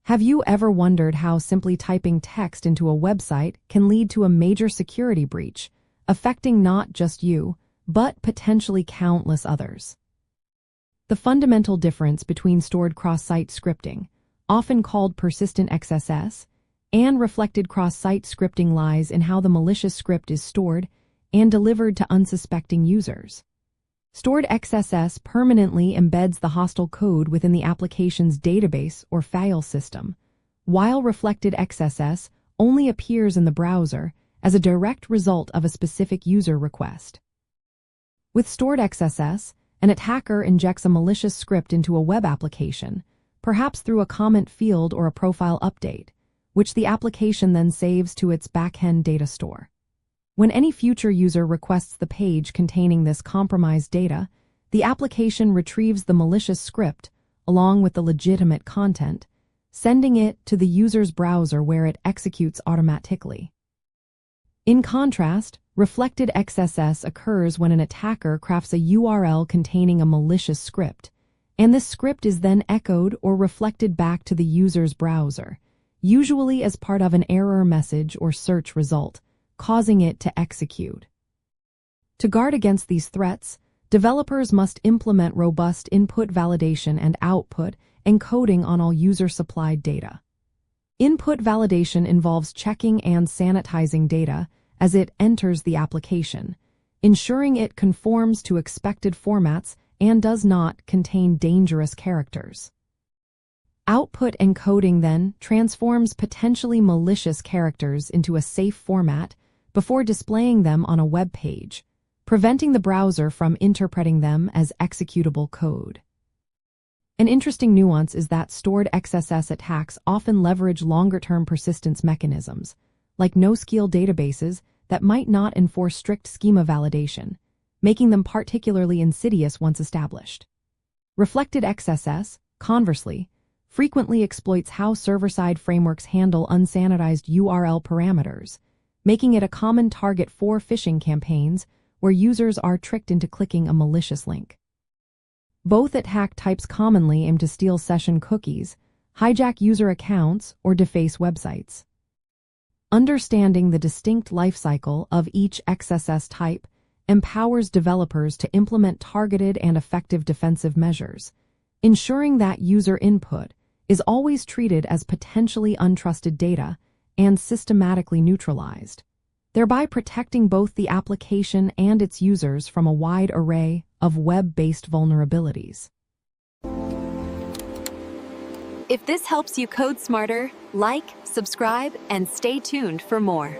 Have you ever wondered how simply typing text into a website can lead to a major security breach, affecting not just you, but potentially countless others? The fundamental difference between stored cross-site scripting, often called persistent XSS, and reflected cross-site scripting lies in how the malicious script is stored and delivered to unsuspecting users. Stored XSS permanently embeds the hostile code within the application's database or file system, while reflected XSS only appears in the browser as a direct result of a specific user request. With stored XSS, an attacker injects a malicious script into a web application, perhaps through a comment field or a profile update, which the application then saves to its backend data store. When any future user requests the page containing this compromised data, the application retrieves the malicious script along with the legitimate content, sending it to the user's browser where it executes automatically. In contrast, reflected XSS occurs when an attacker crafts a URL containing a malicious script, and this script is then echoed or reflected back to the user's browser, usually as part of an error message or search result, causing it to execute. To guard against these threats, developers must implement robust input validation and output encoding on all user-supplied data. Input validation involves checking and sanitizing data as it enters the application, ensuring it conforms to expected formats and does not contain dangerous characters. Output encoding then transforms potentially malicious characters into a safe format before displaying them on a web page, preventing the browser from interpreting them as executable code. An interesting nuance is that stored XSS attacks often leverage longer-term persistence mechanisms, like NoSQL databases that might not enforce strict schema validation, making them particularly insidious once established. Reflected XSS, conversely, frequently exploits how server-side frameworks handle unsanitized URL parameters, making it a common target for phishing campaigns where users are tricked into clicking a malicious link. Both attack types commonly aim to steal session cookies, hijack user accounts, or deface websites. Understanding the distinct lifecycle of each XSS type empowers developers to implement targeted and effective defensive measures, ensuring that user input is always treated as potentially untrusted data and systematically neutralized, thereby protecting both the application and its users from a wide array of web-based vulnerabilities. If this helps you code smarter, like, subscribe, and stay tuned for more.